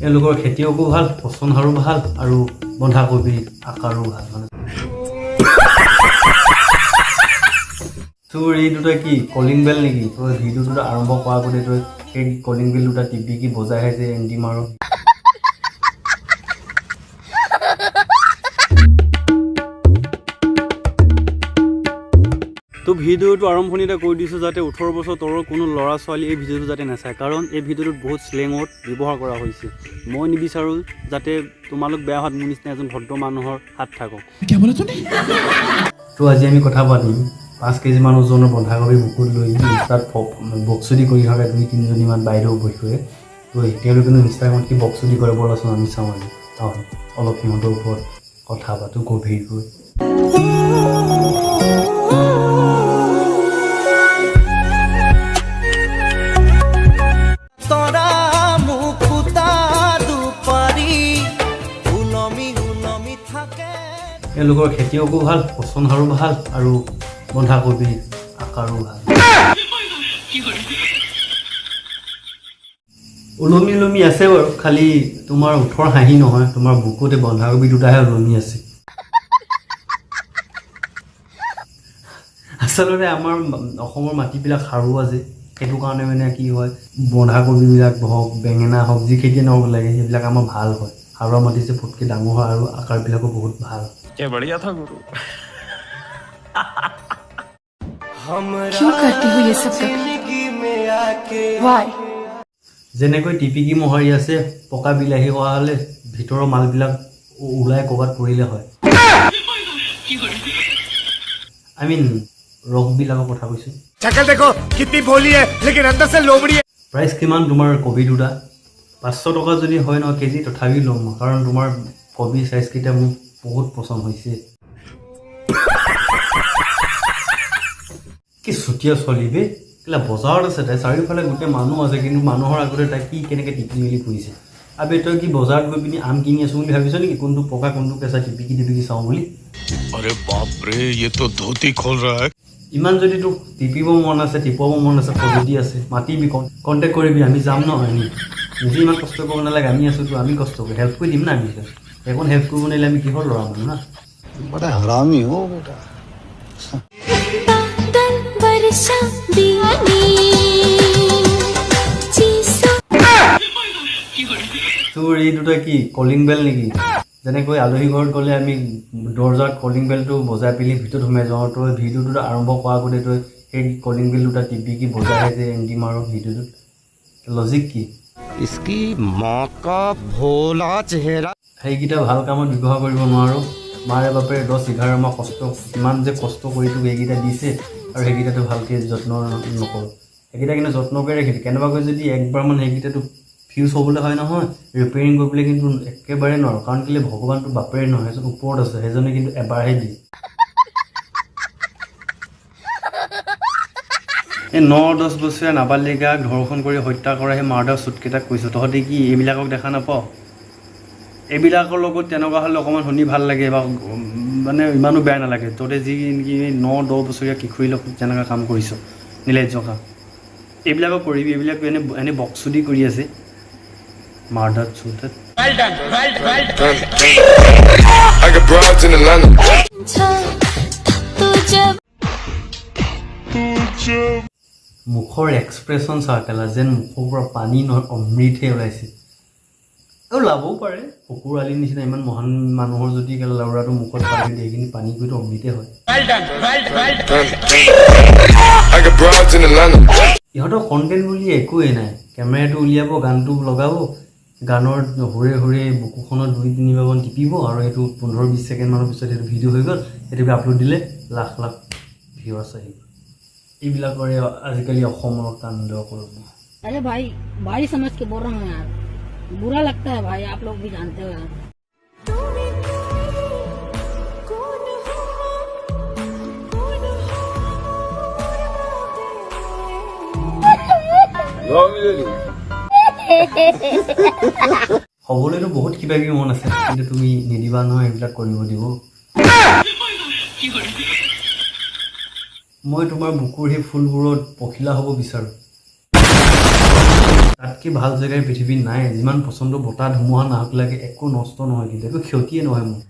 এওঁলোকৰ খেতিয়কো ভাল, পচন সাৰো ভাল আৰু বন্ধাকবি আকাৰো ভাল মানে। তোৰ এই দুটা কি কলিং বেল নেকি? তই ভিডিঅ'টো আৰম্ভ কৰা আগতে তই সেই কলিং বেল দুটা টিপি কি বজাইহে যে এণ্টি মাৰো। তো ভিডিঅ'টো আৰম্ভণিতে কৈ দিছোঁ যাতে 18 বছৰ তলৰ কোনো ল'ৰা ছোৱালী এই ভিডিঅ'টো যাতে নাচায়, কাৰণ এই ভিডিঅ'টোত বহুত শ্লেঙত ব্যৱহাৰ কৰা হৈছে। মই নিবিচাৰোঁ যাতে তোমালোক বেয়া হাত মোৰ নিচিনা এজন ভদ্ৰ মানুহৰ হাত থাকক। তো আজি আমি কথা পাতিম 5 কেজিমান ওজনৰ বন্ধাকবি বুকুত লৈ ইনষ্টাত বক্সুদি কৰি থকা 2-3জনীমান বাইদেউ বৈঠকে। তো তেওঁলোকেনো ইনষ্টাগ্ৰামত কি বক্সুদি কৰে বলাচোন আমি চাওঁ আজি। অলপ সিহঁতৰ ওপৰত কথা পাতোঁ গভীৰকৈ। এওঁলোকৰ খেতিয়কো ভাল, পচন সাৰো ভাল আৰু বন্ধাকবি আকাৰো ভাল। ওলমি ওলমি আছে বাৰু, খালি তোমাৰ ওঠৰ হাঁহি নহয়, তোমাৰ বুকুতে বন্ধাকবি দুটাহে ওলমি আছে। আচলতে আমাৰ অসমৰ মাটিবিলাক সাৰুৱা যে, সেইটো কাৰণে মানে কি হয় বন্ধাকবিবিলাক হওক বেঙেনা হওক যি খেতি নহ'ব লাগে সেইবিলাক আমাৰ ভাল হয়। সাৰুৱা মাটি যে ফটকৈ ডাঙৰ হয় আৰু আকাৰবিলাকো বহুত ভাল। बढ़िया था गुरु। क्यों करती हूँ ये सब Why? যেনেকৈ টিপিকি মোহাৰি আছে পকা বিলাহী খোৱা হ'লে ভিতৰৰ মালবিলাক ওলাই ক'ৰবাত পৰিলে হয়। I mean ৰসবিলাকৰ কথা কৈছোঁ। शक्ल देखो कितनी भोली है लेकिन अंदर से लोमड़ी है। প্ৰাইচ কিমান তোমাৰ কবি দুটা? 500 টকা যদি হয় ন কেজি তথাপি ল'ম, কাৰণ তোমাৰ কবি চাইজকেইটা মোক বহুত পচন্দ হৈছে। কি চুতীয়া ছোৱালী বে, কেলা বজাৰত আছে তাই, চাৰিওফালে গোটেই মানুহ আছে, কিন্তু মানুহৰ আগতে তাই কি কেনেকৈ টিপি মেলি ফুৰিছে। আবে তই কি বজাৰত গৈ পিনি আম কিনি আছো বুলি ভাবিছ নেকি? কোনটো পকা কোনটো কেঁচা টিপিকি চাওঁ বুলি। अरे बाप रे ये तो धोती खोल रहा है। ইমান যদি তোক টিপিব মন আছে, টিপাব মন আছে, যদি আছে মাতিবি, কণ্টেক্ট কৰিবি, আমি যাম ন। আমি নিজে ইমান কষ্ট কৰিব নালাগে, আমি আছোতো, আমি কষ্ট কৰি হেল্প কৰি দিম না। আমি এখন হেল্প কৰিব নিলে আমি কিহৰ ল'ৰা মানুহ না। बड़ा हरामी हो बेटा। তোৰ এই দুটা কি কলিং বেল নেকি? যেনেকৈ আলহী ঘৰত গ'লে আমি দৰ্জাত কলিং বেলটো বজাই পিনি ভিতৰত সোমাই যাওঁ, তই ভিডিঅ'টো আৰম্ভ কৰা আগতে তই সেই কলিং বেল দুটা টিপি কি বজাইহে যে এণ্টি মাৰো ভিডিঅ'টোত। লজিক কি? इसकी माँ का भोला चेहरा। সেইকেইটা ভাল কামত ব্যৱহাৰ কৰিব নোৱাৰোঁ। মাৰে বাপেৰে 10-11 মাহ কষ্ট, কিমান যে কষ্ট কৰি তোক সেইকেইটা দিছে আৰু সেইকেইটাতো ভালকৈ যত্ন নকৰোঁ। সেইকেইটা কিন্তু যত্ন কৰি ৰাখিছে, কেনেবাকৈ যদি একবাৰমান সেইকেইটাতো ফিউজ হ'বলৈ হয় নহয়, ৰিপেয়াৰিং কৰিবলৈ কিন্তু একেবাৰে নোৱাৰোঁ, কাৰণ কেলৈ ভগৱানটো বাপেৰে নহয়, সেইজন ওপৰত আছে, সেইজনে কিন্তু এবাৰহে দিয়ে। এই 9-10 বছৰীয়া নাবালিকাক ধৰ্ষণ কৰি হত্যা কৰা সেই মাৰ্ডাৰ চুটকেইটাক কৈছোঁ, তহঁতে কি এইবিলাকক দেখা নাপাওঁ? এইবিলাকৰ লগত তেনেকুৱা হ'লে অকণমান শুনি ভাল লাগে বা মানে ইমানো বেয়া নালাগে। তহঁতে যি নেকি 9-10 বছৰীয়া কিশোৰীৰ লগত যেনেকুৱা কাম কৰিছ, নিৰ্লজ্জ কাম, এইবিলাকক কৰিবি। এইবিলাক এনে বক্সুদি কৰি আছে মাৰ্ডাৰ চুটেড। মুখৰ এক্সপ্ৰেশ্যন চা কেলা, যেন মুখৰ পৰা পানী নহয় অমৃতহে ওলাইছে। ওলাবও পাৰে কুকুৰ আলিৰ নিচিনা ইমান মহান মানুহৰ যদি কেলা ল'ৰাটো মুখত পানী দিয়ে, সেইখিনি পানী গৈতো অমৃতে হয়। ইহঁতৰ কণ্টেণ্ট বুলি একোৱেই নাই, কেমেৰাটো উলিয়াব, গানটো লগাব, গানৰ সুৰে সুৰে বুকুখনত 2-3 বাৰমান টিপিব আৰু সেইটো 15-20 ছেকেণ্ডমানৰ পিছত সেইটো ভিডিঅ' হৈ গ'ল। সেইটোকে আপলোড দিলে লাখ লাখ ভিউৱাৰ্ছ আহিব। এইবিলাকৰে আজিকালি অসমৰ কাণ্ড কৰিব। अरे भाई भाई समझ के बोल रहा हूँ यार, बुरा लगता है भाई, आप लोग भी जानते हो यार। হ'বলৈতো বহুত কিবা কিবি মন আছে, কিন্তু তুমি নিদিবা নহয় এইবিলাক কৰিব দিব। মই তোমাৰ বুকুৰ সেই ফুলবোৰত পখিলা হ'ব বিচাৰোঁ। তাতকৈ ভাল জেগাই পৃথিৱীত নাই যিমান পচন্দ বতাহ ধুমুহা নাহক লাগে একো নষ্ট নহয় কিন্তু একো ক্ষতিয়ে নহয় মোৰ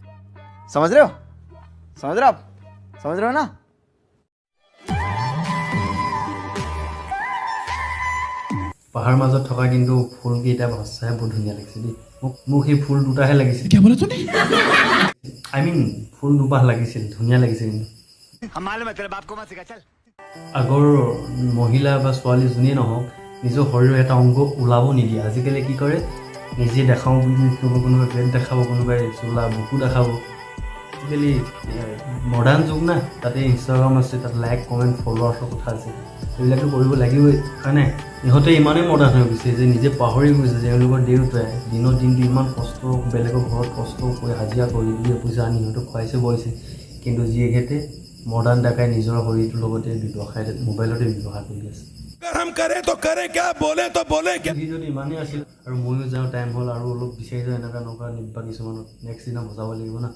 समझ रहे हो आप समझ रहे हो ना পাহাৰ মাজত থকা কিন্তু ফুলকেইটা সঁচাই বহুত ধুনীয়া লাগিছে দেই মোক সেই ফুল দুটাহে লাগিছিল ফুল দুপাহ লাগিছিল ধুনীয়া লাগিছে কিন্তু আগৰ মহিলা বা ছোৱালী যোনেই নহওক নিজৰ শৰীৰৰ এটা অংগ ওলাব নিদিয়ে আজিকালি কি কৰে নিজে দেখাওঁ বুলি কোনোবাই পেট দেখাব কোনোবাই চোলা বুকু দেখাব আজিকালি মডাৰ্ণ যুগ না তাতে ইনষ্টাগ্ৰাম আছে তাত লাইক কমেণ্ট ফলোৱাৰ্ছৰ কথা আছে সেইবিলাকতো কৰিব লাগিবই হয় নাই ইহঁতে ইমানেই মডাৰ্ণ হৈ গৈছে যে নিজে পাহৰি গৈছে যে তেওঁলোকৰ দেউতাই দিনৰ দিনটো ইমান কষ্ট বেলেগৰ ঘৰত কষ্ট কৰি হাজিৰা কৰি দিয়ে পইচা আনি সিহঁতক খুৱাইছে বইছে কিন্তু যিহেতু মডাৰ্ণ ডেকাই নিজৰ শৰীৰটোৰ লগতে ব্যৱসায় মোবাইলতে ব্যৱহাৰ কৰি আছে যদি ইমানেই আছিল আৰু ময়ো যাওঁ টাইম হ'ল আৰু অলপ বিচাৰি যাওঁ এনেকুৱা নকৰা নিবা কিছুমানত নেক্সট দিনা বজাব লাগিব না